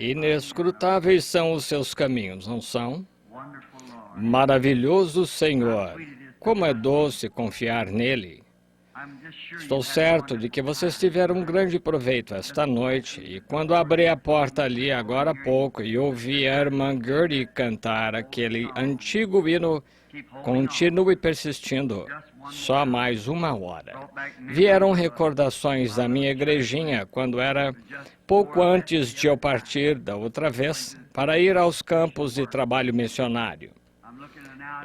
Inescrutáveis são os seus caminhos, não são? Maravilhoso Senhor, como é doce confiar nele. Estou certo de que vocês tiveram um grande proveito esta noite, e quando abri a porta ali agora há pouco e ouvi a irmã Gertie cantar aquele antigo hino, continue persistindo, só mais uma hora. Vieram recordações da minha igrejinha quando era pouco antes de eu partir da outra vez para ir aos campos de trabalho missionário.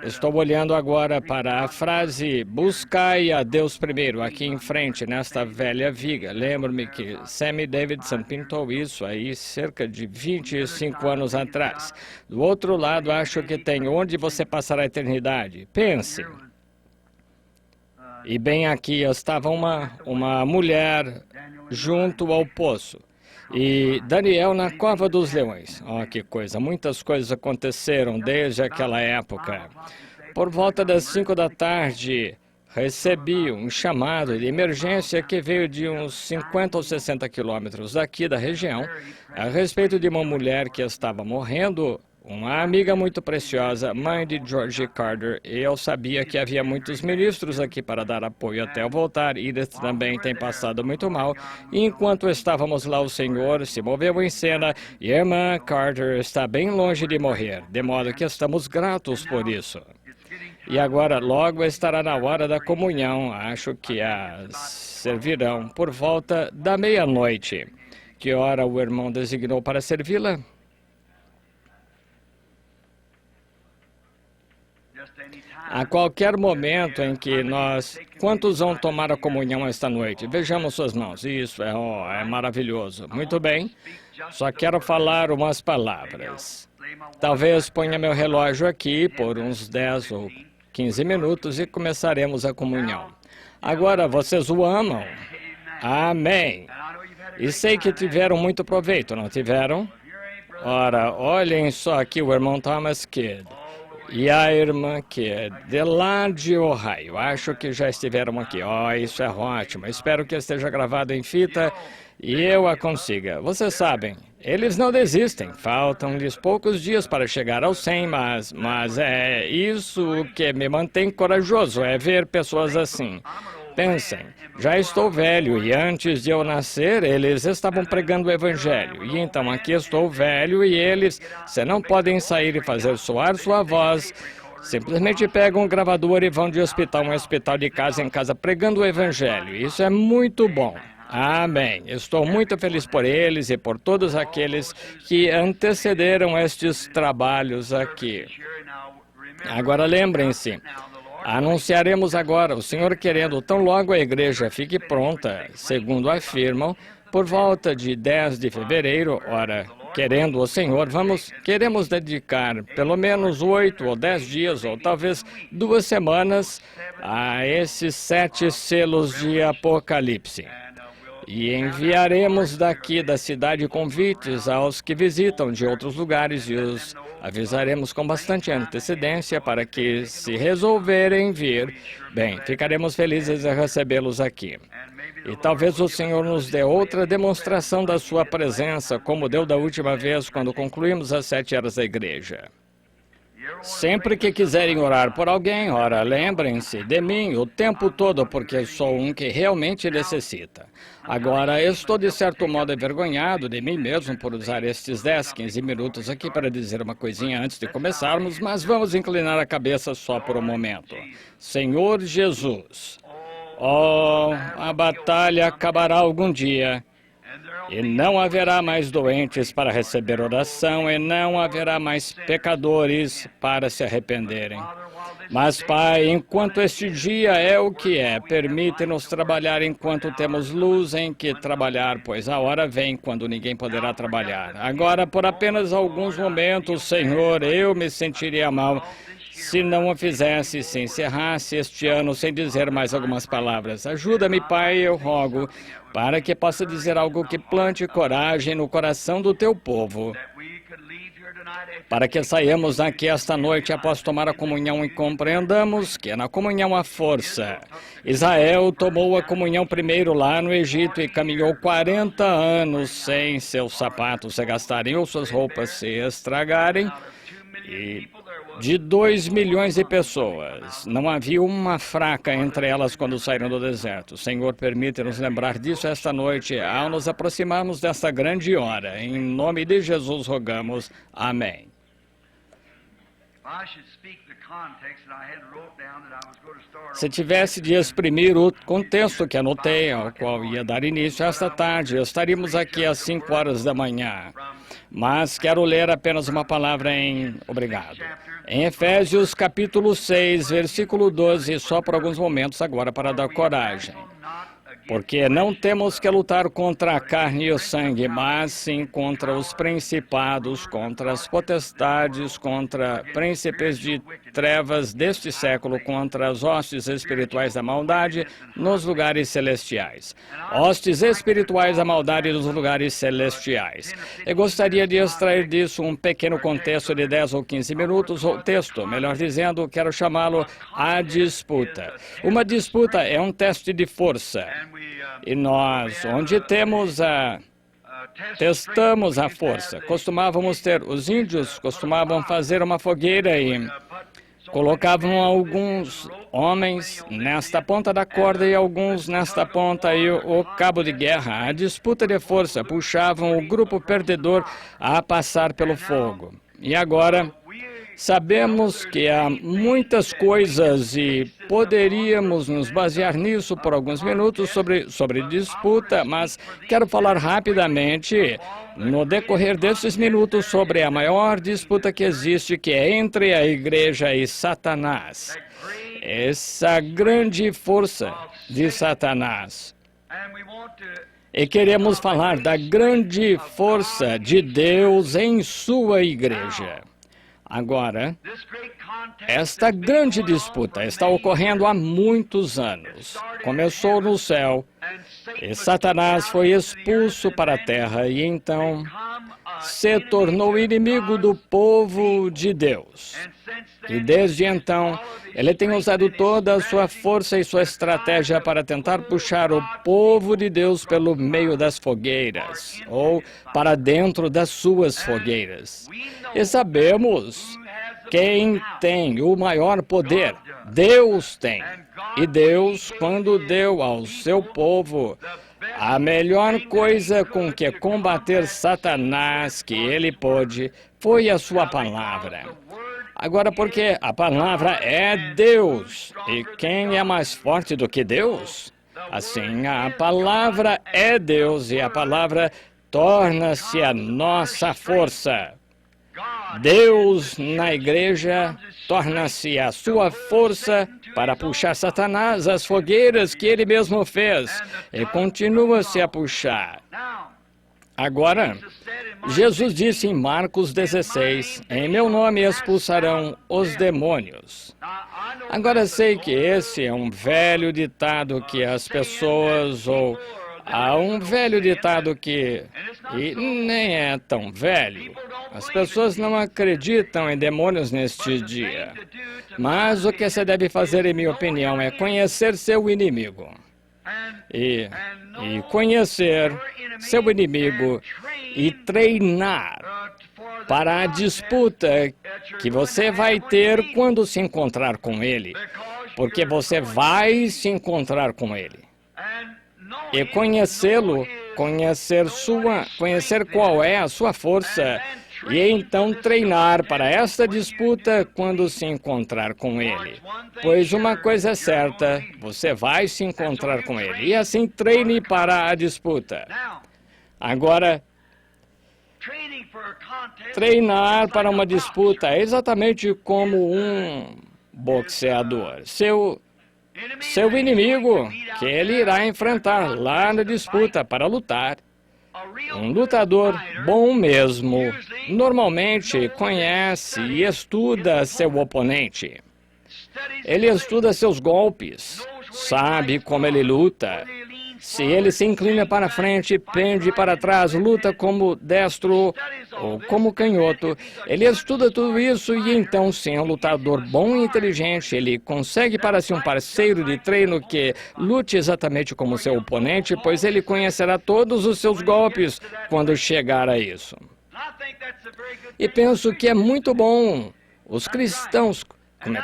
Estou olhando agora para a frase "buscai a Deus primeiro", aqui em frente, nesta velha viga. Lembro-me que Sammy Davidson pintou isso aí cerca de 25 anos atrás. Do outro lado, acho que tem "onde você passará a eternidade". Pense. E bem aqui estava uma mulher junto ao poço. E Daniel na cova dos leões. Oh, que coisa! Muitas coisas aconteceram desde aquela época. Por volta das 5 da tarde, recebi um chamado de emergência que veio de uns 50 ou 60 quilômetros daqui da região, a respeito de uma mulher que estava morrendo, uma amiga muito preciosa, mãe de George Carter, e eu sabia que havia muitos ministros aqui para dar apoio até eu voltar. Edith também tem passado muito mal. E enquanto estávamos lá, o Senhor se moveu em cena e a irmã Carter está bem longe de morrer, de modo que estamos gratos por isso. E agora, logo estará na hora da comunhão. Acho que a servirão por volta da meia-noite. Que hora o irmão designou para servi-la? A qualquer momento em que nós... Quantos vão tomar a comunhão esta noite? Vejamos suas mãos. Isso, é maravilhoso. Muito bem. Só quero falar umas palavras. Talvez ponha meu relógio aqui por uns 10 ou 15 minutos e começaremos a comunhão. Agora, vocês o amam? Amém. E sei que tiveram muito proveito, não tiveram? Ora, olhem só aqui o irmão Thomas Kidd. E a irmã Kidd, de lá de Ohio. Acho que já estiveram aqui. Oh, isso é ótimo. Espero que esteja gravado em fita e eu a consiga. Vocês sabem, eles não desistem. Faltam-lhes poucos dias para chegar aos 100, mas é isso que me mantém corajoso, é ver pessoas assim. Pensem, já estou velho e antes de eu nascer, eles estavam pregando o evangelho. E então aqui estou velho e eles, se não podem sair e fazer soar sua voz, simplesmente pegam um gravador e vão de hospital em hospital, de casa em casa, pregando o evangelho. Isso é muito bom. Amém. Estou muito feliz por eles e por todos aqueles que antecederam estes trabalhos aqui. Agora lembrem-se, anunciaremos agora, o Senhor querendo, tão logo a igreja fique pronta, segundo afirmam, por volta de 10 de fevereiro, ora, querendo o Senhor, queremos dedicar pelo menos 8 ou 10 dias, ou talvez 2 semanas, a esses 7 selos de Apocalipse. E enviaremos daqui da cidade convites aos que visitam de outros lugares e os avisaremos com bastante antecedência para que, se resolverem vir, bem, ficaremos felizes em recebê-los aqui. E talvez o Senhor nos dê outra demonstração da sua presença, como deu da última vez quando concluímos as 7 eras da igreja. Sempre que quiserem orar por alguém, ora, lembrem-se de mim o tempo todo, porque sou um que realmente necessita. Agora, eu estou de certo modo envergonhado de mim mesmo por usar estes 10, 15 minutos aqui para dizer uma coisinha antes de começarmos, mas vamos inclinar a cabeça só por um momento. Senhor Jesus, oh, a batalha acabará algum dia. E não haverá mais doentes para receber oração, e não haverá mais pecadores para se arrependerem. Mas, Pai, enquanto este dia é o que é, permite-nos trabalhar enquanto temos luz em que trabalhar, pois a hora vem quando ninguém poderá trabalhar. Agora, por apenas alguns momentos, Senhor, eu me sentiria mal se não o fizesse, se encerrasse este ano sem dizer mais algumas palavras. Ajuda-me, Pai, eu rogo, para que possa dizer algo que plante coragem no coração do teu povo. para que saiamos daqui esta noite após tomar a comunhão e compreendamos que na comunhão há força. Israel tomou a comunhão primeiro lá no Egito e caminhou 40 anos sem seus sapatos se gastarem ou suas roupas se estragarem. E de 2 milhões de pessoas, não havia uma fraca entre elas quando saíram do deserto. Senhor, permite-nos lembrar disso esta noite, ao nos aproximarmos desta grande hora. Em nome de Jesus rogamos. Amém. Se tivesse de exprimir o contexto que anotei, ao qual ia dar início esta tarde, estaríamos aqui às 5 horas da manhã. Mas quero ler apenas uma palavra Obrigado. Em Efésios capítulo 6, versículo 12, só por alguns momentos agora para dar coragem. Porque não temos que lutar contra a carne e o sangue, mas sim contra os principados, contra as potestades, contra príncipes de trevas deste século, contra as hostes espirituais da maldade nos lugares celestiais. Hostes espirituais da maldade nos lugares celestiais. Eu gostaria de extrair disso um pequeno contexto de 10 ou 15 minutos, ou texto, melhor dizendo, quero chamá-lo a disputa. Uma disputa é um teste de força. E nós, onde testamos a força, os índios costumavam fazer uma fogueira e colocavam alguns homens nesta ponta da corda e alguns nesta ponta e o cabo de guerra. A disputa de força puxavam o grupo perdedor a passar pelo fogo. E agora sabemos que há muitas coisas e poderíamos nos basear nisso por alguns minutos sobre disputa, mas quero falar rapidamente, no decorrer desses minutos, sobre a maior disputa que existe, que é entre a igreja e Satanás. Essa grande força de Satanás. E queremos falar da grande força de Deus em sua igreja. Agora, esta grande disputa está ocorrendo há muitos anos. Começou no céu e Satanás foi expulso para a terra e então se tornou inimigo do povo de Deus. E desde então, ele tem usado toda a sua força e sua estratégia para tentar puxar o povo de Deus pelo meio das fogueiras, ou para dentro das suas fogueiras. E sabemos quem tem o maior poder. Deus tem. E Deus, quando deu ao seu povo a melhor coisa com que combater Satanás que ele pôde, foi a sua palavra. Agora, porque a palavra é Deus, e quem é mais forte do que Deus? Assim, a palavra é Deus, e a palavra torna-se a nossa força. Deus, na igreja, torna-se a sua força para puxar Satanás às fogueiras que ele mesmo fez, e continua-se a puxar. Agora, Jesus disse em Marcos 16, em meu nome expulsarão os demônios. Agora sei que esse é um velho ditado que as pessoas, ou há um velho ditado que, e nem é tão velho, as pessoas não acreditam em demônios neste dia. Mas o que você deve fazer, em minha opinião, é conhecer seu inimigo. E conhecer seu inimigo e treinar para a disputa que você vai ter quando se encontrar com ele. Porque você vai se encontrar com ele. E conhecê-lo, conhecer qual é a sua força, e então treinar para esta disputa quando se encontrar com ele. Pois uma coisa é certa, você vai se encontrar com ele, e assim treine para a disputa. Agora, treinar para uma disputa é exatamente como um boxeador. Seu inimigo, que ele irá enfrentar lá na disputa para lutar. Um lutador bom mesmo, normalmente conhece e estuda seu oponente. Ele estuda seus golpes, sabe como ele luta, Se ele se inclina para frente, pende para trás, luta como destro ou como canhoto, ele estuda tudo isso e então, se é um lutador bom e inteligente, ele consegue para si um parceiro de treino que lute exatamente como seu oponente, pois ele conhecerá todos os seus golpes quando chegar a isso. E penso que é muito bom os cristãos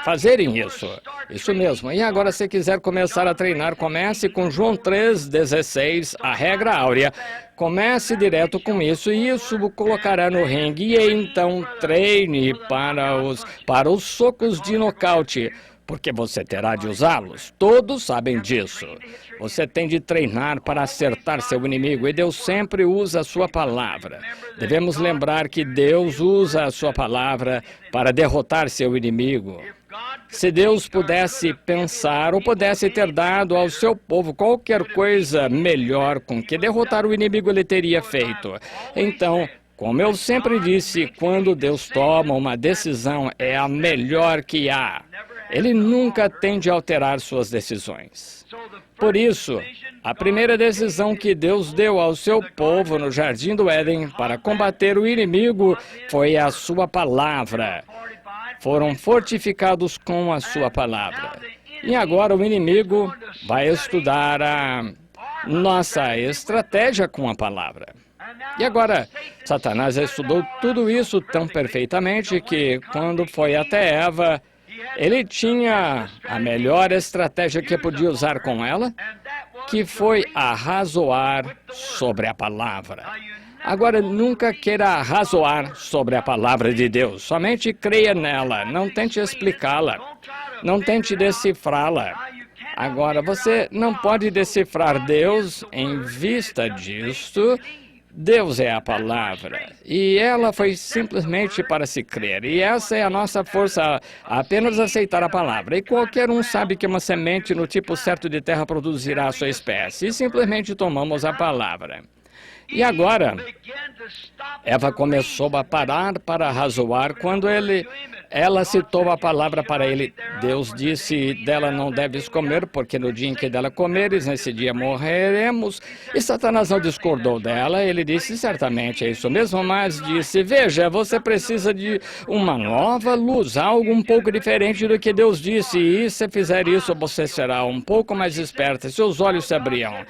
fazerem isso. Isso mesmo. E agora, se quiser começar a treinar, comece com João 3,16, a regra áurea. Comece direto com isso e isso o colocará no ringue. E então treine para os socos de nocaute, porque você terá de usá-los. Todos sabem disso. Você tem de treinar para acertar seu inimigo e Deus sempre usa a sua palavra. Devemos lembrar que Deus usa a sua palavra para derrotar seu inimigo. Se Deus pudesse pensar ou pudesse ter dado ao seu povo qualquer coisa melhor com que derrotar o inimigo, ele teria feito. Então, como eu sempre disse, quando Deus toma uma decisão, é a melhor que há. Ele nunca tende a alterar suas decisões. Por isso, a primeira decisão que Deus deu ao seu povo no Jardim do Éden para combater o inimigo foi a sua palavra. Foram fortificados com a sua palavra. E agora o inimigo vai estudar a nossa estratégia com a palavra. E agora, Satanás estudou tudo isso tão perfeitamente que, quando foi até Eva, ele tinha a melhor estratégia que podia usar com ela, que foi arrazoar sobre a palavra. Agora, nunca queira arrazoar sobre a palavra de Deus. Somente creia nela. Não tente explicá-la. Não tente decifrá-la. Agora, você não pode decifrar Deus em vista disto. Deus é a palavra, e ela foi simplesmente para se crer, e essa é a nossa força, apenas aceitar a palavra. E qualquer um sabe que uma semente no tipo certo de terra produzirá a sua espécie, e simplesmente tomamos a palavra. E agora, Eva começou a parar para arrazoar quando ela citou a palavra para ele. Deus disse, dela não deves comer, porque no dia em que dela comeres, nesse dia morreremos. E Satanás não discordou dela, ele disse, certamente é isso mesmo, mas disse, veja, você precisa de uma nova luz, algo um pouco diferente do que Deus disse, e se fizer isso, você será um pouco mais esperta, seus olhos se abrirão.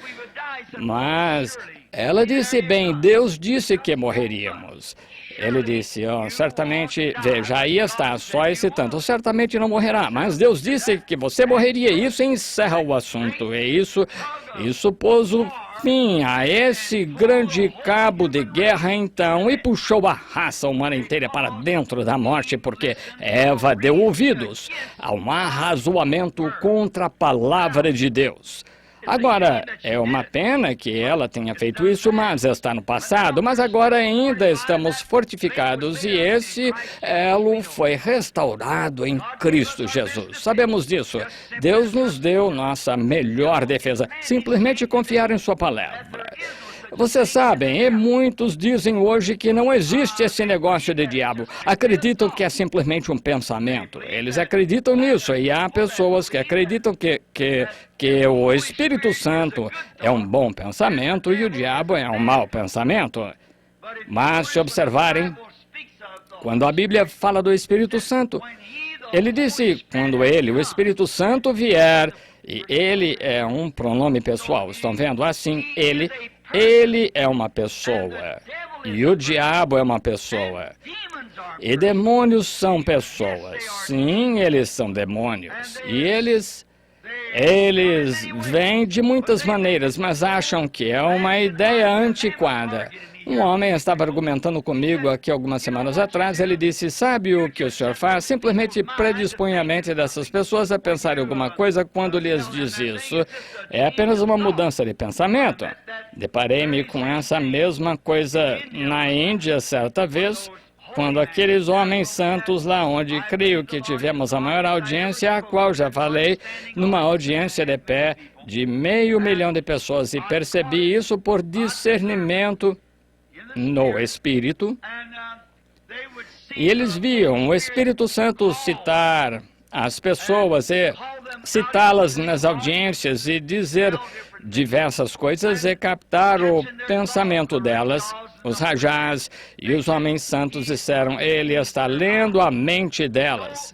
Mas ela disse, bem, Deus disse que morreríamos. Ele disse, certamente, veja, aí está, só esse tanto, certamente não morrerá, mas Deus disse que você morreria, isso encerra o assunto, e isso pôs o fim a esse grande cabo de guerra então, e puxou a raça humana inteira para dentro da morte, porque Eva deu ouvidos a um arrazoamento contra a palavra de Deus. Agora, é uma pena que ela tenha feito isso, mas está no passado. Mas agora ainda estamos fortificados e esse elo foi restaurado em Cristo Jesus. Sabemos disso. Deus nos deu nossa melhor defesa. Simplesmente confiar em sua palavra. Vocês sabem, e muitos dizem hoje que não existe esse negócio de diabo. Acreditam que é simplesmente um pensamento. Eles acreditam nisso, e há pessoas que acreditam que o Espírito Santo é um bom pensamento e o diabo é um mau pensamento. Mas, se observarem, quando a Bíblia fala do Espírito Santo, ele disse, quando o Espírito Santo vier, e ele é um pronome pessoal, estão vendo? Assim, ele é uma pessoa, e o diabo é uma pessoa, e demônios são pessoas. Sim, eles são demônios, e eles vêm de muitas maneiras, mas acham que é uma ideia antiquada. Um homem estava argumentando comigo aqui algumas semanas atrás. Ele disse, sabe o que o senhor faz? Simplesmente predispõe a mente dessas pessoas a pensar em alguma coisa quando lhes diz isso. É apenas uma mudança de pensamento. Deparei-me com essa mesma coisa na Índia certa vez, quando aqueles homens santos lá onde creio que tivemos a maior audiência, a qual já falei, numa audiência de pé de 500 mil de pessoas, e percebi isso por discernimento no Espírito, e eles viam o Espírito Santo citar as pessoas e citá-las nas audiências e dizer diversas coisas e captar o pensamento delas. Os rajás e os homens santos disseram, ele está lendo a mente delas.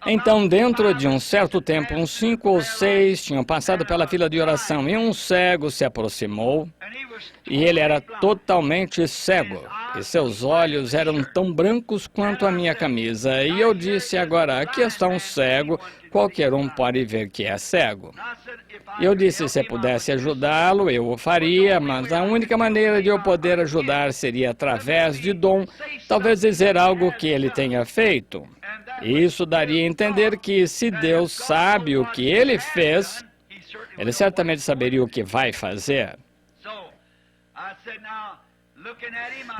Então, dentro de um certo tempo, uns 5 ou 6 tinham passado pela fila de oração e um cego se aproximou e ele era totalmente cego e seus olhos eram tão brancos quanto a minha camisa. E eu disse, agora, aqui está um cego, qualquer um pode ver que é cego. E eu disse, se eu pudesse ajudá-lo, eu o faria, mas a única maneira de eu poder ajudar seria através de dom, talvez dizer algo que ele tenha feito. Isso daria a entender que se Deus sabe o que ele fez, ele certamente saberia o que vai fazer.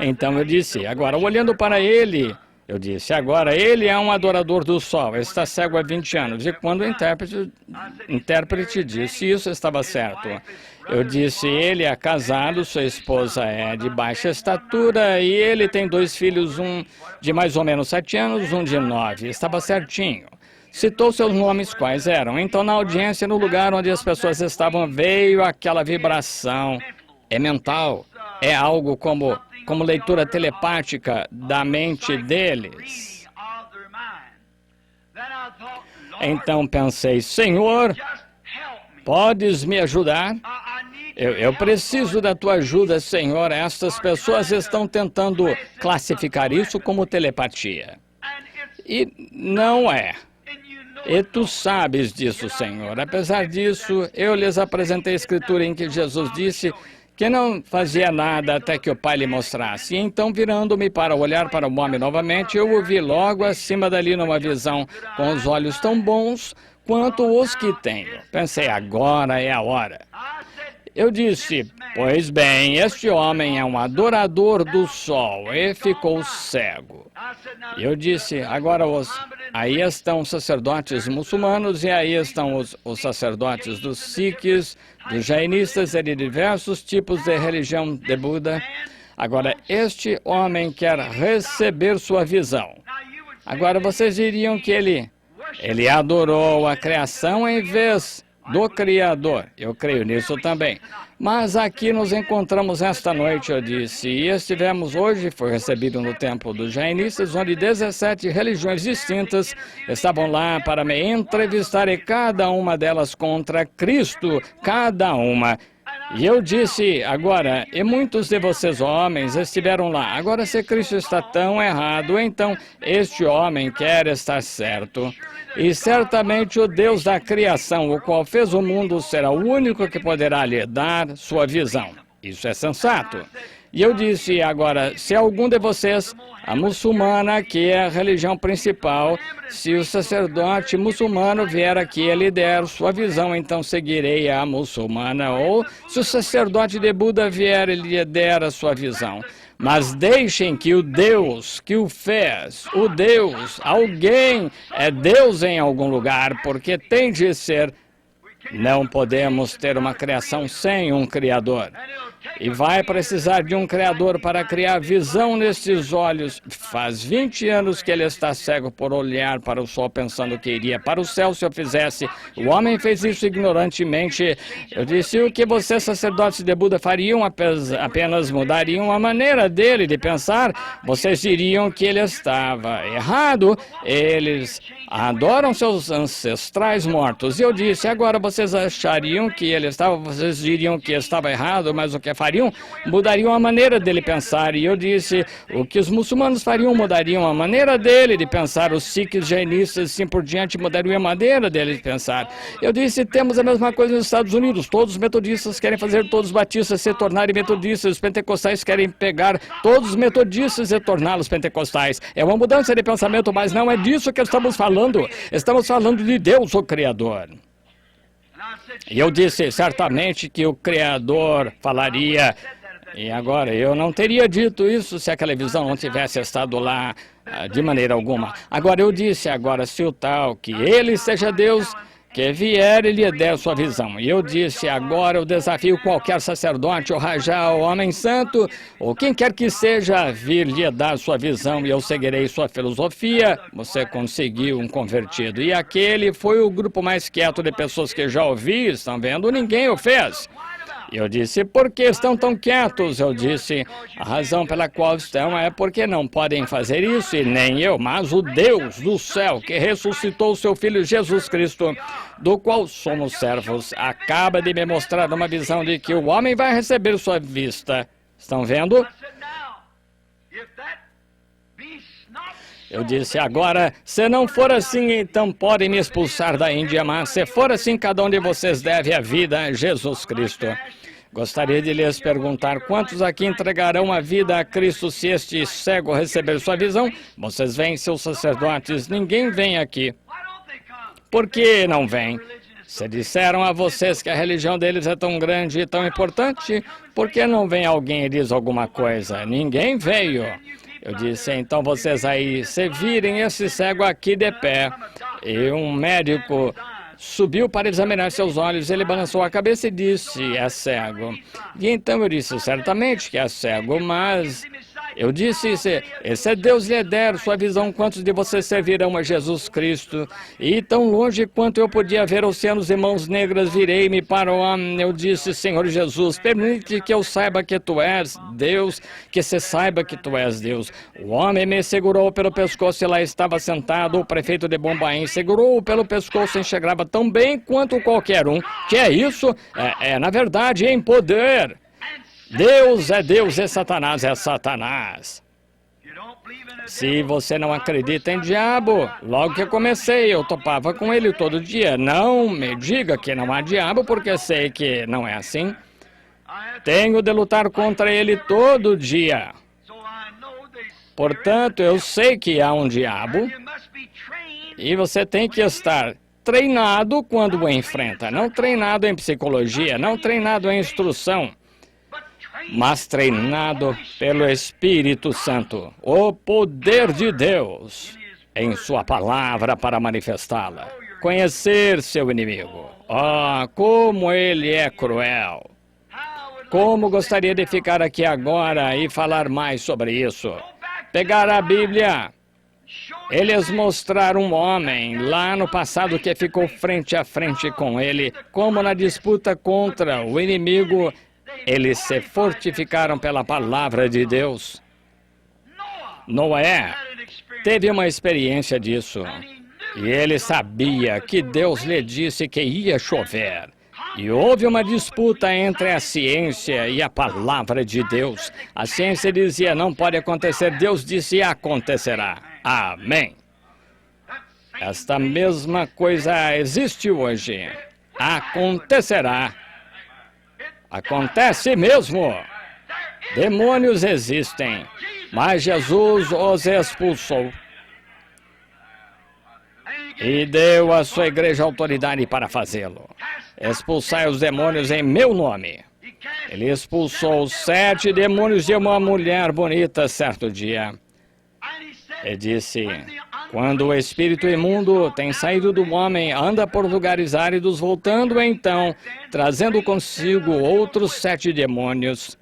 Então eu disse, agora olhando para ele, eu disse, agora ele é um adorador do sol, está cego há 20 anos. E quando o intérprete disse isso, estava certo. Eu disse, ele é casado, sua esposa é de baixa estatura e ele tem 2 filhos, um de mais ou menos 7 anos, um de 9. Estava certinho. Citou seus nomes, quais eram. Então, na audiência, no lugar onde as pessoas estavam, veio aquela vibração. É mental. É algo como leitura telepática da mente deles. Então, pensei, Senhor, podes me ajudar? Eu preciso da tua ajuda, Senhor. Estas pessoas estão tentando classificar isso como telepatia. E não é. E tu sabes disso, Senhor. Apesar disso, eu lhes apresentei a escritura em que Jesus disse que não fazia nada até que o Pai lhe mostrasse. E então, virando-me para olhar para o homem novamente, eu o vi logo acima dali numa visão, com os olhos tão bons quanto os que tenho. Pensei, agora é a hora. Eu disse, pois bem, este homem é um adorador do sol e ficou cego. E eu disse, agora aí estão os sacerdotes muçulmanos e aí estão os sacerdotes dos Sikhs, dos jainistas e de diversos tipos de religião de Buda. Agora, este homem quer receber sua visão. Agora, vocês diriam que ele adorou a criação em vez do Criador. Eu creio nisso também. Mas aqui nos encontramos esta noite, eu disse, e estivemos hoje, foi recebido no templo dos jainistas, onde 17 religiões distintas estavam lá para me entrevistar e cada uma delas contra Cristo, cada uma. E eu disse, agora, e muitos de vocês homens estiveram lá. Agora, se Cristo está tão errado, então este homem quer estar certo. E certamente o Deus da criação, o qual fez o mundo, será o único que poderá lhe dar sua visão. Isso é sensato. E eu disse, agora, se algum de vocês, a muçulmana, que é a religião principal, se o sacerdote muçulmano vier aqui e lhe der sua visão, então seguirei a muçulmana. Ou se o sacerdote de Buda vier e lhe der a sua visão. Mas deixem que o Deus que o fez, o Deus, alguém é Deus em algum lugar, porque tem de ser. Não podemos ter uma criação sem um Criador. E vai precisar de um Criador para criar visão nestes olhos. Faz 20 anos que ele está cego por olhar para o sol pensando que iria para o céu se eu fizesse. O homem fez isso ignorantemente. Eu disse, o que vocês, sacerdotes de Buda, fariam? Apenas mudariam a maneira dele de pensar. Vocês diriam que ele estava errado. Eles adoram seus ancestrais mortos. E eu disse, agora vocês achariam que ele estava, vocês diriam que estava errado, mas o que fariam? Mudariam a maneira dele pensar. E eu disse, o que os muçulmanos fariam? Mudariam a maneira dele de pensar. Os sikhs, jainistas, assim por diante, mudariam a maneira dele de pensar. Eu disse, temos a mesma coisa nos Estados Unidos. Todos os metodistas querem fazer todos os batistas se tornarem metodistas. Os pentecostais querem pegar todos os metodistas e torná-los pentecostais. É uma mudança de pensamento, mas não é disso que estamos falando. Estamos falando de Deus, o Criador. E eu disse, certamente que o Criador falaria, e agora eu não teria dito isso se a televisão não tivesse estado lá de maneira alguma. Agora eu disse, agora se o tal, que ele seja Deus, que vier e lhe der sua visão. E eu disse, agora eu desafio qualquer sacerdote, ou rajá, ou homem santo, ou quem quer que seja, a vir lhe dar sua visão, e eu seguirei sua filosofia. Você conseguiu um convertido. E aquele foi o grupo mais quieto de pessoas que já ouvi, estão vendo? Ninguém o fez. Eu disse, por que estão tão quietos? Eu disse, a razão pela qual estão é porque não podem fazer isso, e nem eu, mas o Deus do céu, que ressuscitou o seu Filho Jesus Cristo, do qual somos servos, acaba de me mostrar uma visão de que o homem vai receber sua vista. Estão vendo? Eu disse, agora, se não for assim, então podem me expulsar da Índia, mas se for assim, cada um de vocês deve a vida a Jesus Cristo. Gostaria de lhes perguntar, quantos aqui entregarão a vida a Cristo se este cego receber sua visão? Vocês vêm, seus sacerdotes, ninguém vem aqui. Por que não vem? Se disseram a vocês que a religião deles é tão grande e tão importante, por que não vem alguém e diz alguma coisa? Ninguém veio. Eu disse, então vocês aí, se virem esse cego aqui de pé, e um médico subiu para examinar seus olhos, ele balançou a cabeça e disse, é cego. E então eu disse, certamente que é cego, mas... Eu disse, se Deus lhe der sua visão, quantos de vocês servirão a Jesus Cristo? E tão longe quanto eu podia ver oceanos e mãos negras, virei-me para o homem. Eu disse, Senhor Jesus, permite que eu saiba que Tu és Deus, que se saiba que Tu és Deus. O homem me segurou pelo pescoço e lá estava sentado o prefeito de Bombaim. Segurou-o pelo pescoço e enxergava tão bem quanto qualquer um. Que é isso? Na verdade, em poder. Deus é Deus e Satanás é Satanás. Se você não acredita em diabo, logo que eu comecei, eu topava com ele todo dia. Não me diga que não há diabo, porque sei que não é assim. Tenho de lutar contra ele todo dia. Portanto, eu sei que há um diabo e você tem que estar treinado quando o enfrenta. Não treinado em psicologia, não treinado em instrução, mas treinado pelo Espírito Santo, o poder de Deus em sua palavra para manifestá-la. Conhecer seu inimigo. Como ele é cruel. Como gostaria de ficar aqui agora e falar mais sobre isso. Pegar a Bíblia. Eles mostraram um homem lá no passado que ficou frente a frente com ele, como na disputa contra o inimigo. Eles se fortificaram pela palavra de Deus. Noé teve uma experiência disso. E ele sabia que Deus lhe disse que ia chover. E houve uma disputa entre a ciência e a palavra de Deus. A ciência dizia, não pode acontecer. Deus disse, acontecerá. Amém. Esta mesma coisa existe hoje. Acontecerá. Acontece mesmo. Demônios existem, mas Jesus os expulsou. E deu à sua igreja autoridade para fazê-lo. Expulsai os demônios em meu nome. Ele expulsou 7 demônios de uma mulher bonita certo dia. E disse, quando o espírito imundo tem saído do homem, anda por lugares áridos, voltando então, trazendo consigo outros 7 demônios.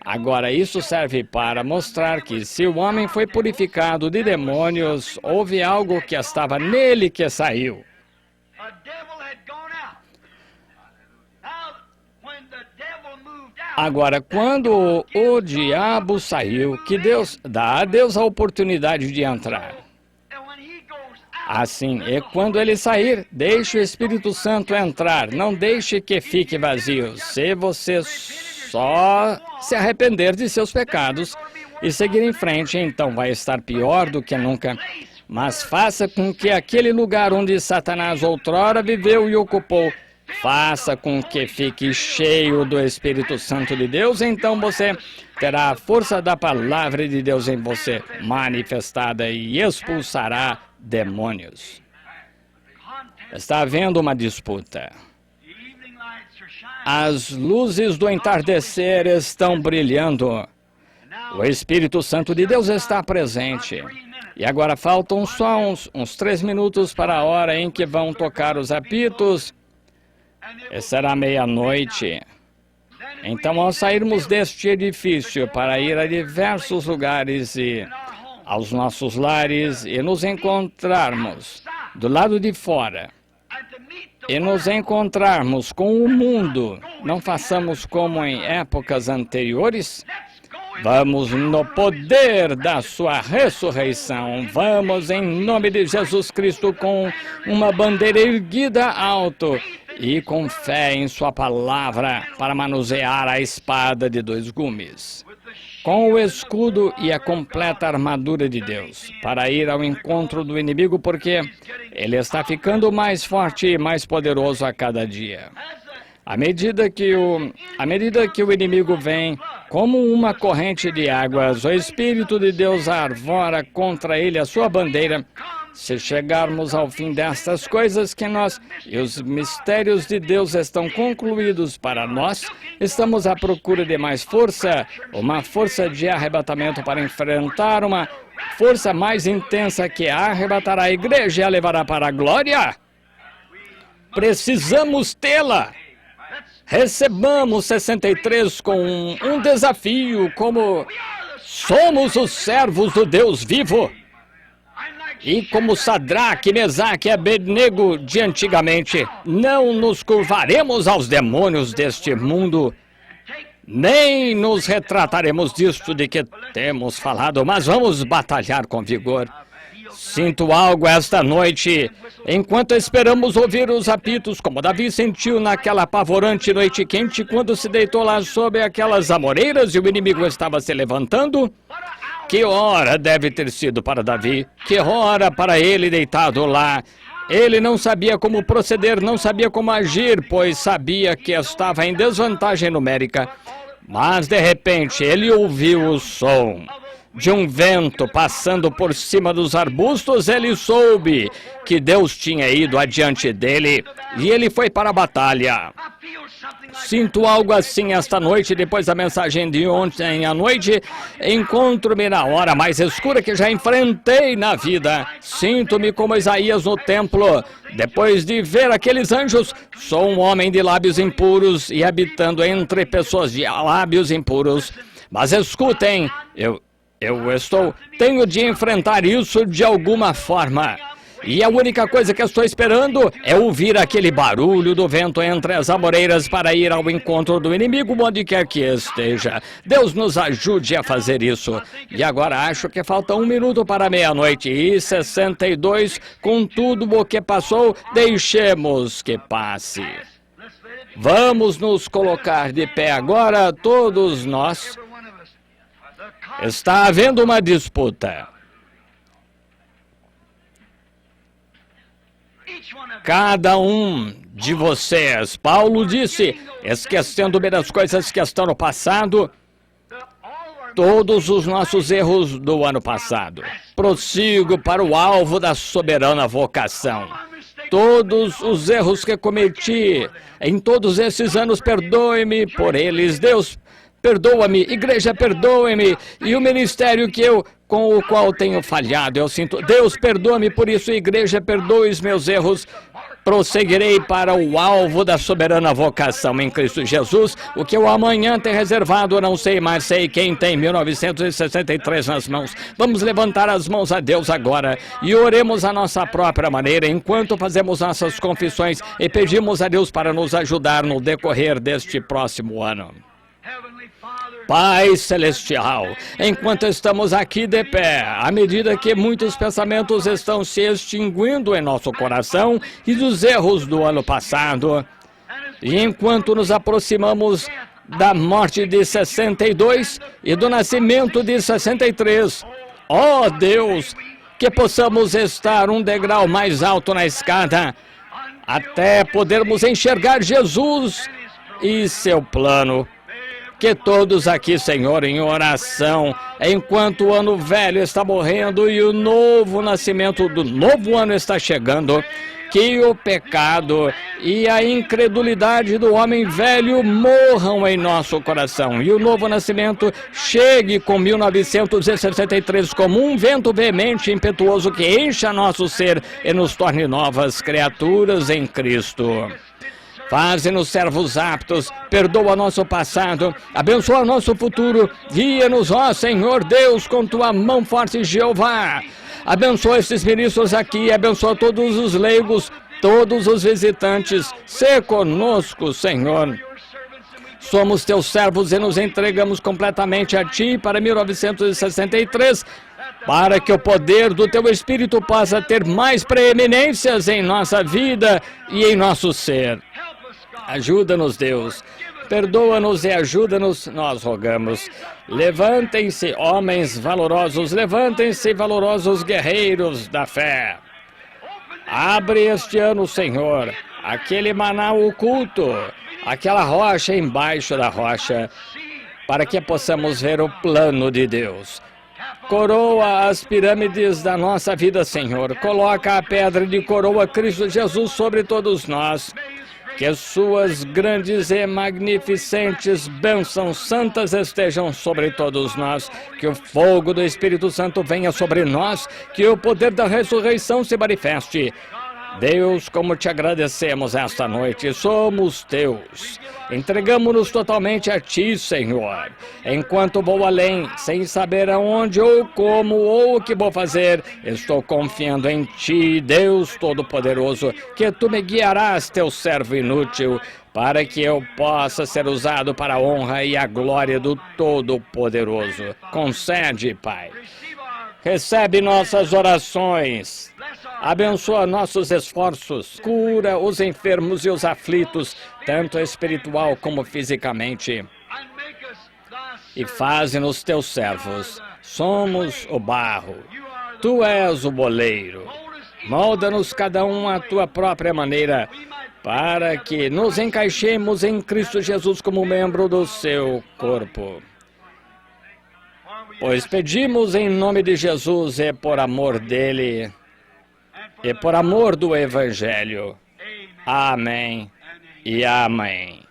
Agora, isso serve para mostrar que se o homem foi purificado de demônios, houve algo que estava nele que saiu. Agora, quando o diabo saiu, que Deus dá a Deus a oportunidade de entrar. Assim, e quando ele sair, deixe o Espírito Santo entrar. Não deixe que fique vazio. Se você só se arrepender de seus pecados e seguir em frente, então vai estar pior do que nunca. Mas faça com que aquele lugar onde Satanás outrora viveu e ocupou, faça com que fique cheio do Espírito Santo de Deus, então você terá a força da palavra de Deus em você manifestada e expulsará demônios. Está havendo uma disputa. As luzes do entardecer estão brilhando. O Espírito Santo de Deus está presente. E agora faltam só uns 3 minutos para a hora em que vão tocar os apitos. E será meia-noite. Então, ao sairmos deste edifício para ir a diversos lugares e aos nossos lares e nos encontrarmos do lado de fora e nos encontrarmos com o mundo, não façamos como em épocas anteriores. Vamos no poder da sua ressurreição. Vamos em nome de Jesus Cristo com uma bandeira erguida alto e com fé em sua palavra para manusear a espada de 2 gumes. Com o escudo e a completa armadura de Deus, para ir ao encontro do inimigo, porque ele está ficando mais forte e mais poderoso a cada dia. À medida que o inimigo vem como uma corrente de águas, o Espírito de Deus arvora contra ele a sua bandeira. Se chegarmos ao fim destas coisas e os mistérios de Deus estão concluídos para nós, estamos à procura de mais força, uma força de arrebatamento para enfrentar uma força mais intensa que arrebatará a igreja e a levará para a glória. Precisamos tê-la. Recebamos 63 com um desafio, como somos os servos do Deus vivo. E como Sadraque, Mesaque e Abednego de antigamente, não nos curvaremos aos demônios deste mundo, nem nos retrataremos disto de que temos falado, mas vamos batalhar com vigor. Sinto algo esta noite, enquanto esperamos ouvir os apitos, como Davi sentiu naquela apavorante noite quente, quando se deitou lá sob aquelas amoreiras e o inimigo estava se levantando. Que hora deve ter sido para Davi? Que hora para ele deitado lá? Ele não sabia como proceder, não sabia como agir, pois sabia que estava em desvantagem numérica. Mas, de repente, ele ouviu o som de um vento passando por cima dos arbustos. Ele soube que Deus tinha ido adiante dele e ele foi para a batalha. Sinto algo assim esta noite, depois da mensagem de ontem à noite. Encontro-me na hora mais escura que já enfrentei na vida. Sinto-me como Isaías no templo. Depois de ver aqueles anjos, sou um homem de lábios impuros e habitando entre pessoas de lábios impuros. Mas escutem, tenho de enfrentar isso de alguma forma. E a única coisa que estou esperando é ouvir aquele barulho do vento entre as amoreiras para ir ao encontro do inimigo, onde quer que esteja. Deus nos ajude a fazer isso. E agora acho que falta 1 minuto para meia-noite e 62. Com tudo o que passou, deixemos que passe. Vamos nos colocar de pé agora, todos nós. Está havendo uma disputa. Cada um de vocês, Paulo disse, esquecendo-me das coisas que estão no passado, todos os nossos erros do ano passado. Prossigo para o alvo da soberana vocação. Todos os erros que cometi em todos esses anos, perdoe-me por eles. Deus, perdoa-me. Igreja, perdoe-me. E o ministério com o qual tenho falhado, eu sinto. Deus, perdoa-me por isso. Igreja, perdoe os meus erros. Prosseguirei para o alvo da soberana vocação em Cristo Jesus. O que eu amanhã tem reservado, eu não sei, mas sei quem tem 1963 nas mãos. Vamos levantar as mãos a Deus agora e oremos a nossa própria maneira, enquanto fazemos nossas confissões e pedimos a Deus para nos ajudar no decorrer deste próximo ano. Pai Celestial, enquanto estamos aqui de pé, à medida que muitos pensamentos estão se extinguindo em nosso coração e dos erros do ano passado, e enquanto nos aproximamos da morte de 62 e do nascimento de 63, ó Deus, que possamos estar um degrau mais alto na escada, até podermos enxergar Jesus e seu plano. Que todos aqui, Senhor, em oração, enquanto o ano velho está morrendo e o novo nascimento do novo ano está chegando, que o pecado e a incredulidade do homem velho morram em nosso coração e o novo nascimento chegue com 1963 como um vento veemente e impetuoso que encha nosso ser e nos torne novas criaturas em Cristo. Faze-nos servos aptos, perdoa nosso passado, abençoa nosso futuro, guia-nos, ó Senhor Deus, com tua mão forte, Jeová. Abençoa esses ministros aqui, abençoa todos os leigos, todos os visitantes. Sê conosco, Senhor. Somos teus servos e nos entregamos completamente a ti para 1963, para que o poder do teu Espírito possa ter mais preeminências em nossa vida e em nosso ser. Ajuda-nos, Deus. Perdoa-nos e ajuda-nos, nós rogamos. Levantem-se, homens valorosos, levantem-se, valorosos guerreiros da fé. Abre este ano, Senhor, aquele maná oculto, aquela rocha embaixo da rocha, para que possamos ver o plano de Deus. Coroa as pirâmides da nossa vida, Senhor. Coloca a pedra de coroa Cristo Jesus sobre todos nós. Que as suas grandes e magnificentes bênçãos santas estejam sobre todos nós. Que o fogo do Espírito Santo venha sobre nós. Que o poder da ressurreição se manifeste. Deus, como te agradecemos esta noite, somos teus. Entregamos-nos totalmente a ti, Senhor. Enquanto vou além, sem saber aonde ou como ou o que vou fazer, estou confiando em ti, Deus Todo-Poderoso, que tu me guiarás, teu servo inútil, para que eu possa ser usado para a honra e a glória do Todo-Poderoso. Concede, Pai. Recebe nossas orações. Abençoa nossos esforços. Cura os enfermos e os aflitos, tanto espiritual como fisicamente. E faze-nos teus servos. Somos o barro. Tu és o moleiro. Molda-nos cada um à tua própria maneira, para que nos encaixemos em Cristo Jesus como membro do seu corpo. Pois pedimos em nome de Jesus e por amor dele e por amor do Evangelho. Amém e amém.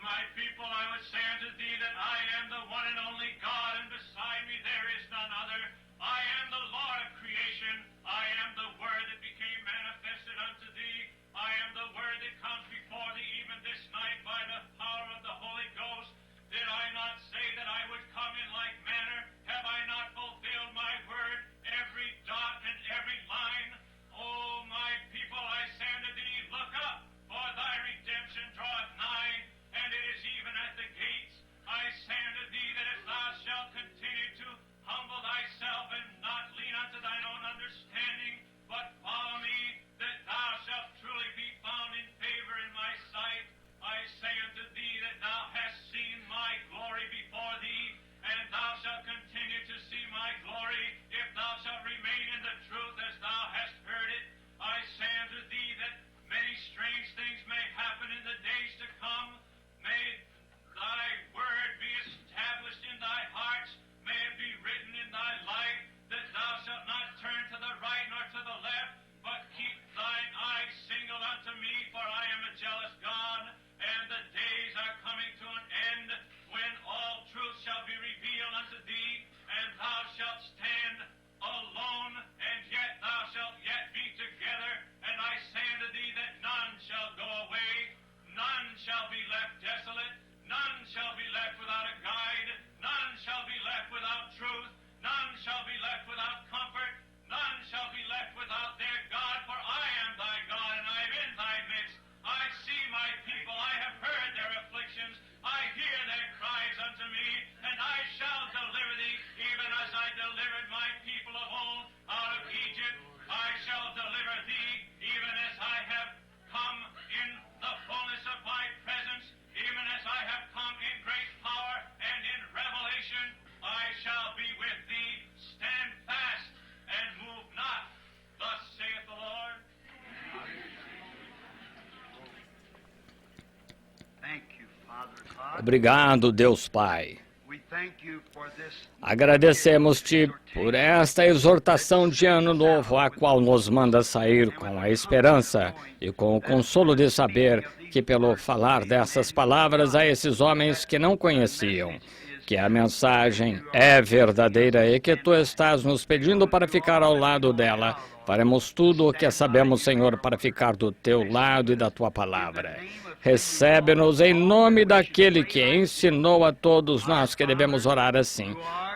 My people, I would say unto thee that I am the one and only God, and beside me there is none other. I am the Lord of creation. I am the Word that became manifested unto thee. I am the Word that comes before thee even this night by the power of the Holy Ghost. Did I not say that I would come in like manner? Have I not fulfilled my word, every dot and every line? O my people, I say unto thee, look up, for thy redemption draweth nigh, and it is even at the gates. I say unto thee that if thou shalt continue to humble thyself and not lean unto thine own understanding, Obrigado, Deus Pai. Agradecemos-te por esta exortação de ano novo, a qual nos manda sair com a esperança e com o consolo de saber que, pelo falar dessas palavras a esses homens que não conheciam, que a mensagem é verdadeira e que tu estás nos pedindo para ficar ao lado dela, faremos tudo o que sabemos, Senhor, para ficar do teu lado e da tua palavra. Recebe-nos em nome daquele que ensinou a todos nós que devemos orar assim.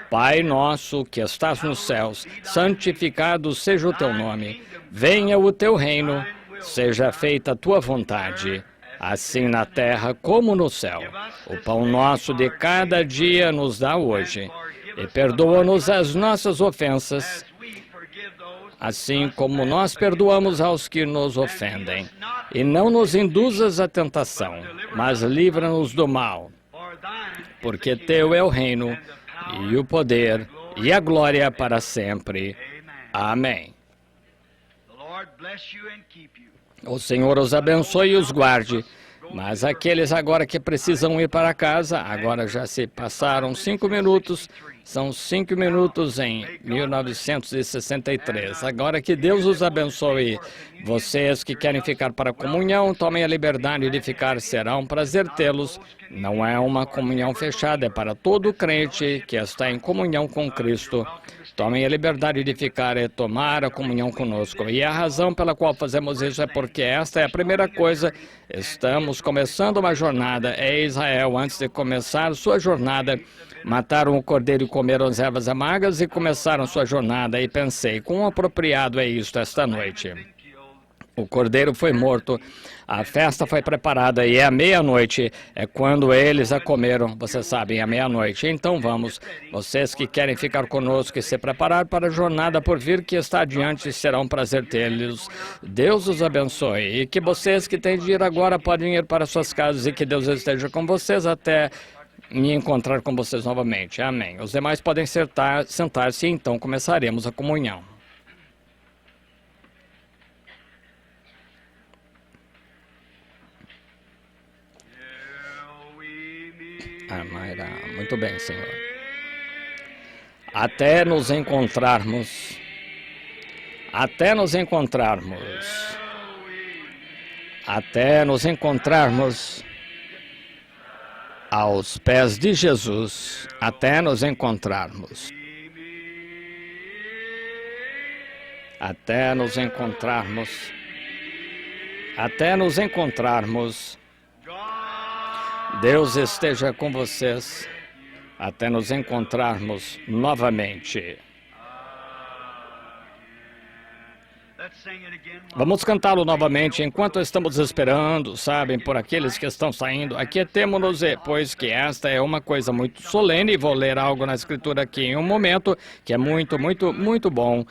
Pai nosso que estás nos céus, santificado seja o teu nome. Venha o teu reino, seja feita a tua vontade, assim na terra como no céu. O pão nosso de cada dia nos dá hoje, e perdoa-nos as nossas ofensas, assim como nós perdoamos aos que nos ofendem. E não nos induzas à tentação, mas livra-nos do mal, porque teu é o reino, e o poder, e a glória para sempre. Amém. O Senhor os abençoe e os guarde. Mas aqueles agora que precisam ir para casa, agora já se passaram 5 minutos, são 5 minutos em 1963. Agora que Deus os abençoe. Vocês que querem ficar para a comunhão, tomem a liberdade de ficar, será um prazer tê-los. Não é uma comunhão fechada, é para todo crente que está em comunhão com Cristo. Tomem a liberdade de ficar e tomar a comunhão conosco. E a razão pela qual fazemos isso é porque esta é a primeira coisa. Estamos começando uma jornada. É Israel, antes de começar sua jornada, mataram o cordeiro e comeram as ervas amargas e começaram sua jornada. E pensei, quão apropriado é isto esta noite. O cordeiro foi morto, a festa foi preparada e é à meia-noite, é quando eles a comeram, vocês sabem, à meia-noite. Então vamos, vocês que querem ficar conosco e se preparar para a jornada por vir que está adiante, será um prazer tê-los. Deus os abençoe e que vocês que têm de ir agora podem ir para suas casas e que Deus esteja com vocês até me encontrar com vocês novamente. Amém. Os demais podem sentar-se e então começaremos a comunhão. Amairá. Muito bem, Senhor. Até nos encontrarmos. Até nos encontrarmos. Até nos encontrarmos aos pés de Jesus. Até nos encontrarmos. Até nos encontrarmos. Até nos encontrarmos. Deus esteja com vocês até nos encontrarmos novamente. Vamos cantá-lo novamente enquanto estamos esperando, sabem, por aqueles que estão saindo. Aquietemo-nos, pois que esta é uma coisa muito solene. Vou ler algo na Escritura aqui em um momento, que é muito, muito, muito bom.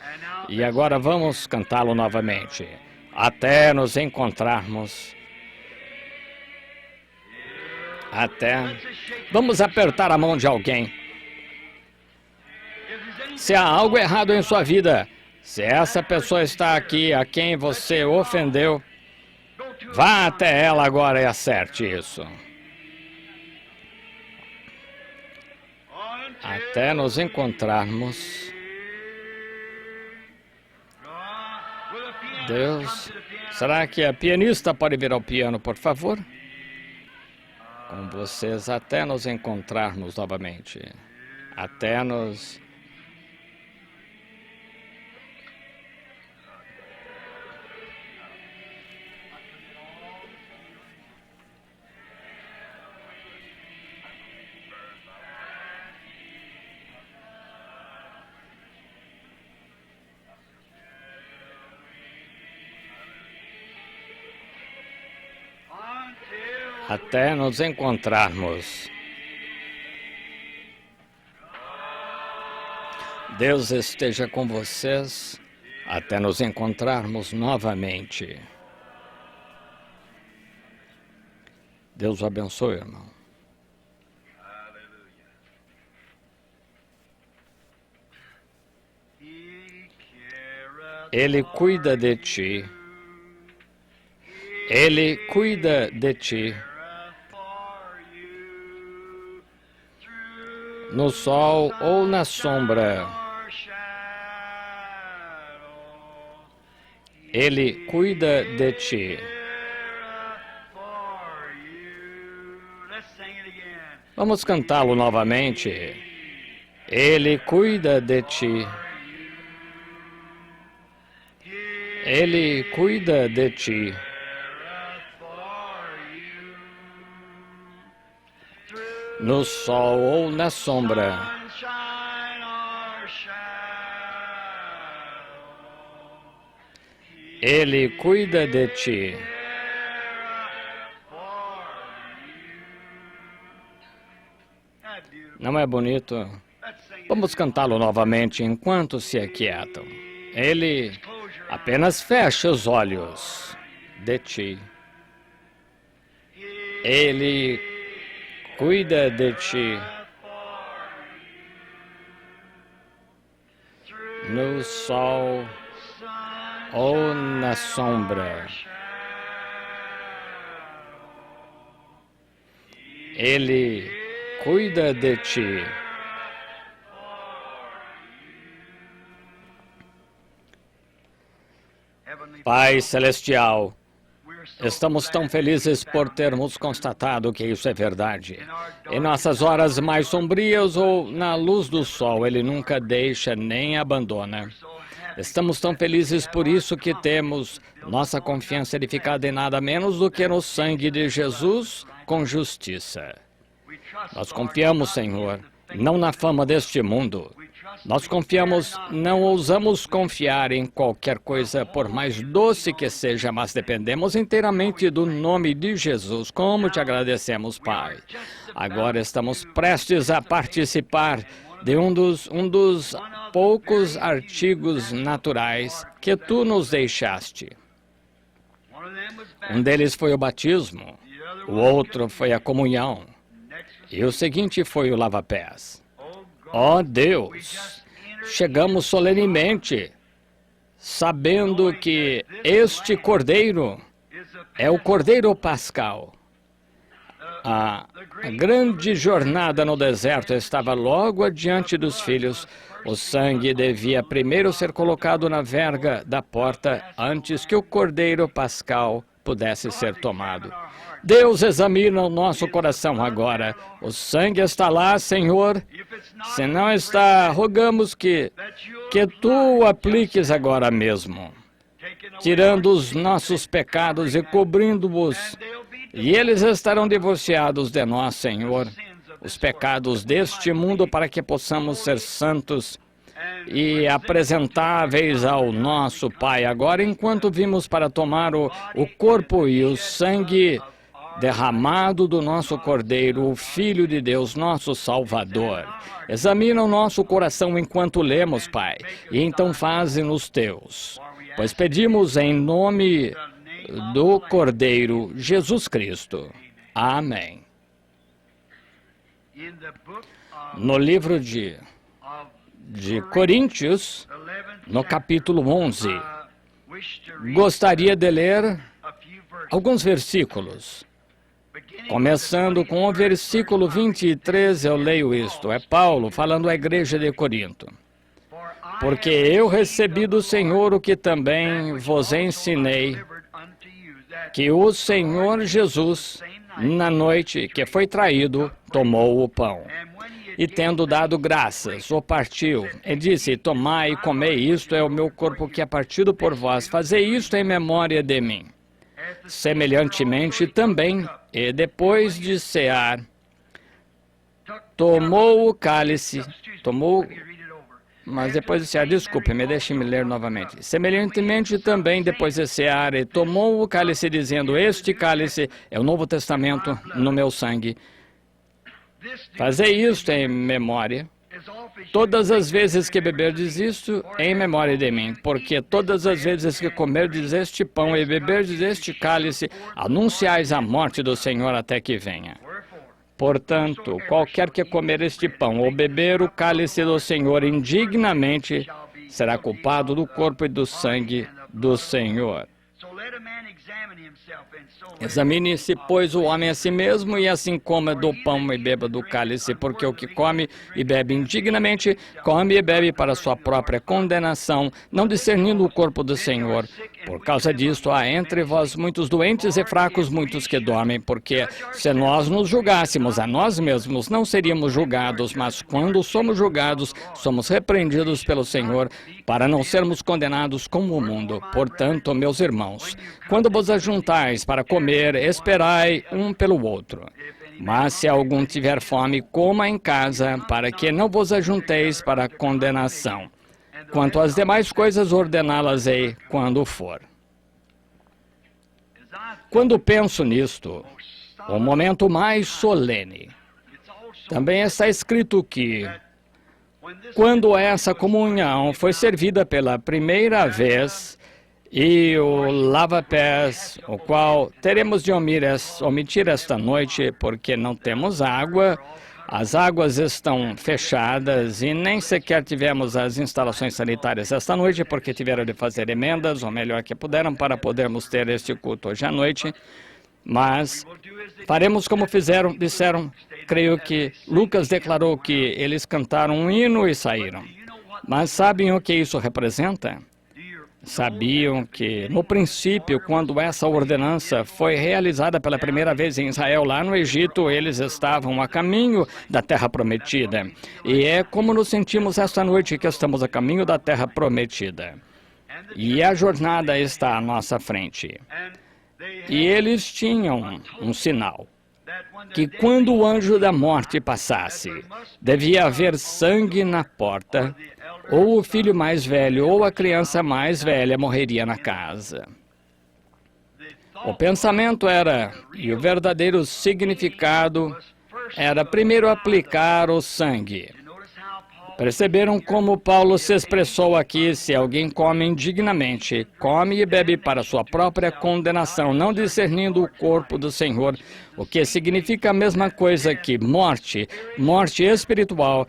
E agora vamos cantá-lo novamente. Até nos encontrarmos. Até. Vamos apertar a mão de alguém. Se há algo errado em sua vida, se essa pessoa está aqui a quem você ofendeu, vá até ela agora e acerte isso. Até nos encontrarmos. Deus, será que a pianista pode vir ao piano, por favor? Com vocês até nos encontrarmos novamente. Até nos... Até nos encontrarmos. Deus esteja com vocês até nos encontrarmos novamente. Deus o abençoe, irmão. Ele cuida de ti. Ele cuida de ti. no sol ou na sombra. Ele cuida de ti. Vamos cantá-lo novamente. Ele cuida de ti. Ele cuida de ti. No sol ou na sombra. Ele cuida de ti. Não é bonito? Vamos cantá-lo novamente enquanto se aquietam. Ele apenas fecha os olhos de ti. Ele cuida de ti. No sol ou na sombra. Ele cuida de ti. Pai Celestial, estamos tão felizes por termos constatado que isso é verdade. Em nossas horas mais sombrias ou na luz do sol, Ele nunca deixa nem abandona. Estamos tão felizes por isso que temos nossa confiança edificada em nada menos do que no sangue de Jesus com justiça. Nós confiamos, Senhor, não na fama deste mundo. Nós confiamos, não ousamos confiar em qualquer coisa, por mais doce que seja, mas dependemos inteiramente do nome de Jesus. Como te agradecemos, Pai. Agora estamos prestes a participar de um dos poucos artigos naturais que tu nos deixaste. Um deles foi o batismo, o outro foi a comunhão, e o seguinte foi o lava-pés. Ó Deus, chegamos solenemente, sabendo que este Cordeiro é o Cordeiro Pascal. A grande jornada no deserto estava logo adiante dos filhos. O sangue devia primeiro ser colocado na verga da porta antes que o Cordeiro Pascal pudesse ser tomado. Deus examina o nosso coração agora. O sangue está lá, Senhor. Se não está, rogamos que tu o apliques agora mesmo, tirando os nossos pecados e cobrindo-os. E eles estarão divorciados de nós, Senhor, os pecados deste mundo, para que possamos ser santos e apresentáveis ao nosso Pai. Agora, enquanto vimos para tomar o corpo e o sangue derramado do nosso Cordeiro, o Filho de Deus, nosso Salvador. Examina o nosso coração enquanto lemos, Pai, e então faze-nos teus. Pois pedimos em nome do Cordeiro Jesus Cristo. Amém. No livro de Coríntios, no capítulo 11, gostaria de ler alguns versículos. Começando com o versículo 23, eu leio isto. É Paulo falando à igreja de Corinto. Porque eu recebi do Senhor o que também vos ensinei, que o Senhor Jesus, na noite que foi traído, tomou o pão. E tendo dado graças, o partiu, e disse: tomai e comei, isto é o meu corpo que é partido por vós. Fazei isto em memória de mim. Semelhantemente também, e depois de cear, tomou o cálice, mas depois de cear, desculpe-me, deixe-me ler novamente. Semelhantemente também, depois de cear, e tomou o cálice, dizendo: este cálice é o Novo Testamento no meu sangue. Fazei isto em memória. Todas as vezes que beberdes isto, em memória de mim, porque todas as vezes que comerdes este pão e beberdes este cálice, anunciais a morte do Senhor até que venha. Portanto, qualquer que comer este pão ou beber o cálice do Senhor indignamente, será culpado do corpo e do sangue do Senhor. Examine-se, pois, o homem a si mesmo, e assim coma do pão e beba do cálice, porque o que come e bebe indignamente, come e bebe para sua própria condenação, não discernindo o corpo do Senhor. Por causa disto, há entre vós muitos doentes e fracos, muitos que dormem, porque se nós nos julgássemos a nós mesmos, não seríamos julgados, mas quando somos julgados, somos repreendidos pelo Senhor, para não sermos condenados como o mundo. Portanto, meus irmãos, quando vos ajuntais para comer, esperai um pelo outro. Mas se algum tiver fome, coma em casa, para que não vos ajunteis para a condenação. Quanto às demais coisas, ordená-las-ei quando for. Quando penso nisto, o momento mais solene, também está escrito que, quando essa comunhão foi servida pela primeira vez, e o lava-pés, o qual teremos de omitir esta noite, porque não temos água, as águas estão fechadas e nem sequer tivemos as instalações sanitárias esta noite, porque tiveram de fazer emendas, o melhor que puderam, para podermos ter este culto hoje à noite. Mas faremos como disseram, creio que Lucas declarou que eles cantaram um hino e saíram. Mas sabem o que isso representa? Sabiam que, no princípio, quando essa ordenança foi realizada pela primeira vez em Israel, lá no Egito, eles estavam a caminho da Terra Prometida. E é como nos sentimos esta noite, que estamos a caminho da Terra Prometida. E a jornada está à nossa frente. E eles tinham um sinal, que quando o anjo da morte passasse, devia haver sangue na porta, ou o filho mais velho ou a criança mais velha morreria na casa. O pensamento era, e o verdadeiro significado era primeiro aplicar o sangue. Perceberam como Paulo se expressou aqui: se alguém come indignamente, come e bebe para sua própria condenação, não discernindo o corpo do Senhor, o que significa a mesma coisa que morte espiritual,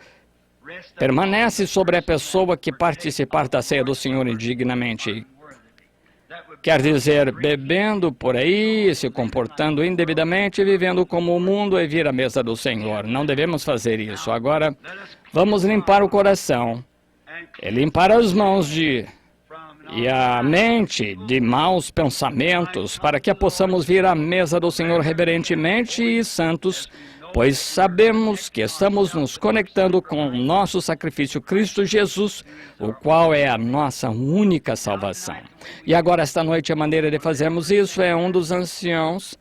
permanece sobre a pessoa que participar da ceia do Senhor indignamente. Quer dizer, bebendo por aí, se comportando indevidamente, vivendo como o mundo e vir à mesa do Senhor. Não devemos fazer isso. Agora, vamos limpar o coração e limpar as mãos e a mente de maus pensamentos, para que possamos vir à mesa do Senhor reverentemente e santos, pois sabemos que estamos nos conectando com o nosso sacrifício Cristo Jesus, o qual é a nossa única salvação. E agora, esta noite, a maneira de fazermos isso é um dos anciãos.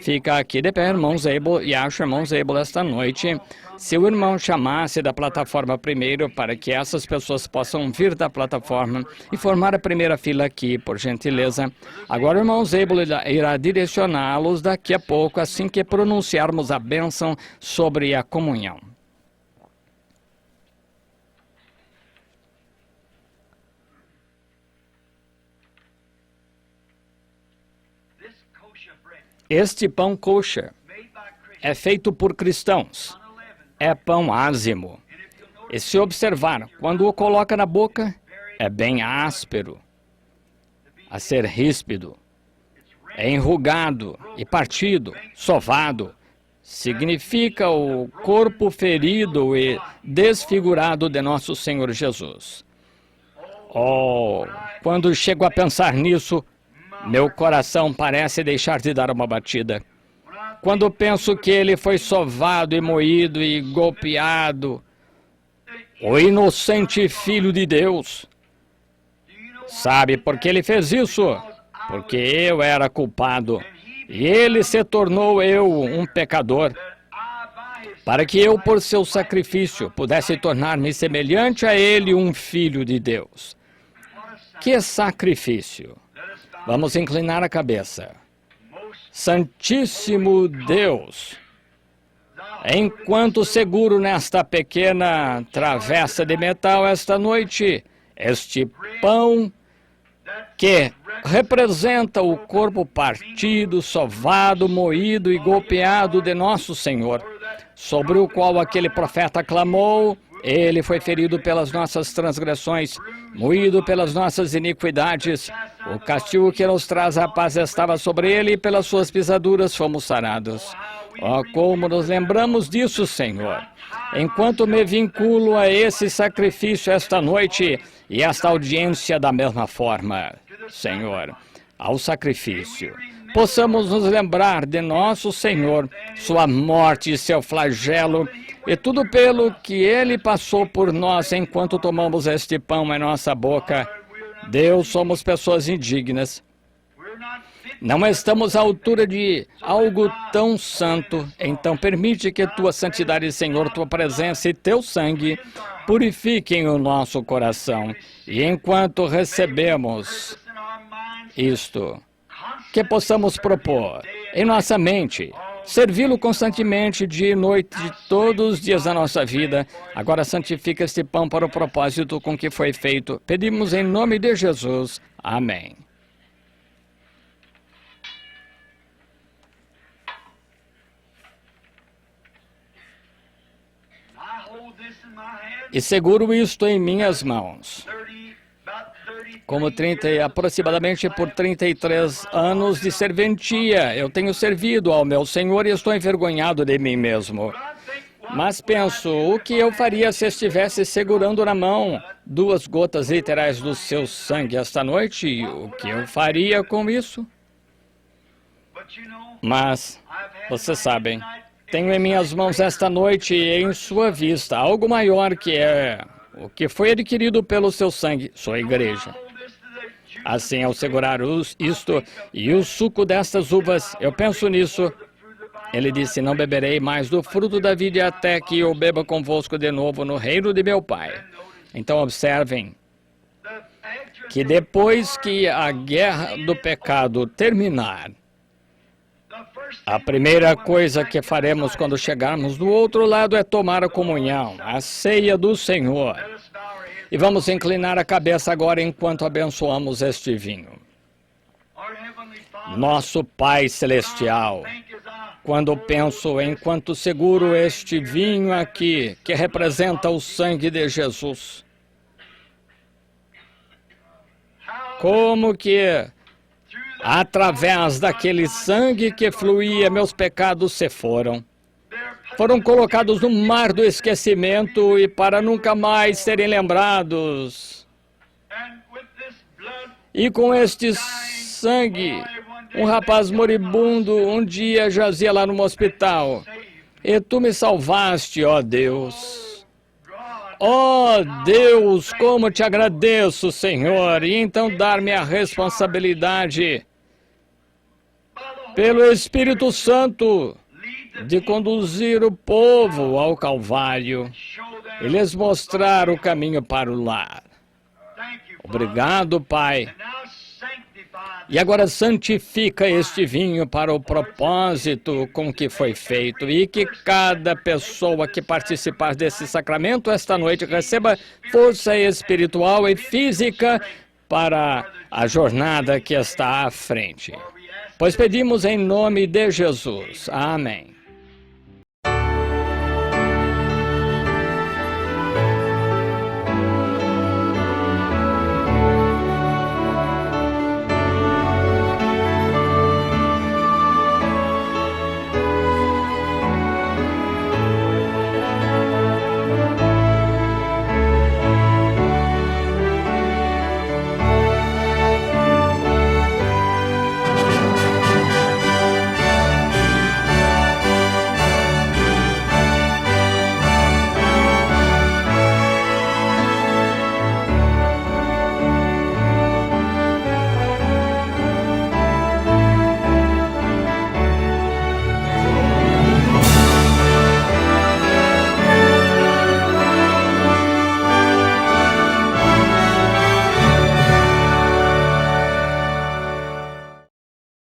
Fica aqui de pé, irmão Zabel, e acho irmão Zabel esta noite. Se o irmão chamasse da plataforma primeiro, para que essas pessoas possam vir da plataforma e formar a primeira fila aqui, por gentileza. Agora o irmão Zabel irá direcioná-los daqui a pouco, assim que pronunciarmos a bênção sobre a comunhão. Este pão kosher é feito por cristãos. É pão ázimo. E se observar, quando o coloca na boca, é bem áspero, a ser ríspido. É enrugado e partido, sovado. Significa o corpo ferido e desfigurado de nosso Senhor Jesus. Oh, quando chego a pensar nisso, meu coração parece deixar de dar uma batida. Quando penso que ele foi sovado e moído e golpeado, o inocente Filho de Deus. Sabe por que ele fez isso? Porque eu era culpado, e ele se tornou um pecador, para que eu, por seu sacrifício, pudesse tornar-me semelhante a ele, um filho de Deus. Que sacrifício! Vamos inclinar a cabeça. Santíssimo Deus, enquanto seguro nesta pequena travessa de metal esta noite, este pão que representa o corpo partido, sovado, moído e golpeado de nosso Senhor, sobre o qual aquele profeta clamou: ele foi ferido pelas nossas transgressões Moído pelas nossas iniquidades, o castigo que nos traz a paz estava sobre ele, e pelas suas pisaduras fomos sarados. Ó, como nos lembramos disso, Senhor. Enquanto me vinculo a esse sacrifício esta noite e esta audiência da mesma forma, Senhor, ao sacrifício, possamos nos lembrar de nosso Senhor, sua morte e seu flagelo, e tudo pelo que ele passou por nós enquanto tomamos este pão em nossa boca. Deus, somos pessoas indignas. Não estamos à altura de algo tão santo. Então permite que tua santidade, Senhor, tua presença e teu sangue purifiquem o nosso coração. E enquanto recebemos isto, que possamos propor em nossa mente, servi-lo constantemente, dia e noite, de todos os dias da nossa vida. Agora santifica este pão para o propósito com que foi feito. Pedimos em nome de Jesus. Amém. E seguro isto em minhas mãos. Como aproximadamente por 33 anos de serventia, eu tenho servido ao meu Senhor e estou envergonhado de mim mesmo. Mas penso, o que eu faria se estivesse segurando na mão 2 gotas literais do seu sangue esta noite? O que eu faria com isso? Mas, vocês sabem, tenho em minhas mãos esta noite e em sua vista algo maior que é o que foi adquirido pelo seu sangue, sua igreja. Assim, ao segurar isto e o suco destas uvas, eu penso nisso. Ele disse, não beberei mais do fruto da vida até que eu beba convosco de novo no reino de meu Pai. Então observem que depois que a guerra do pecado terminar, a primeira coisa que faremos quando chegarmos do outro lado é tomar a comunhão, a ceia do Senhor. E vamos inclinar a cabeça agora enquanto abençoamos este vinho. Nosso Pai Celestial, quando penso enquanto seguro este vinho aqui, que representa o sangue de Jesus, como que através daquele sangue que fluía, meus pecados se foram colocados no mar do esquecimento e para nunca mais serem lembrados. E com este sangue, um rapaz moribundo um dia jazia lá no hospital. E tu me salvaste, ó Deus. Ó Deus, como te agradeço, Senhor. E então dar-me a responsabilidade pelo Espírito Santo de conduzir o povo ao Calvário e lhes mostrar o caminho para o lar. Obrigado, Pai. E agora santifica este vinho para o propósito com que foi feito e que cada pessoa que participar desse sacramento esta noite receba força espiritual e física para a jornada que está à frente. Pois pedimos em nome de Jesus. Amém.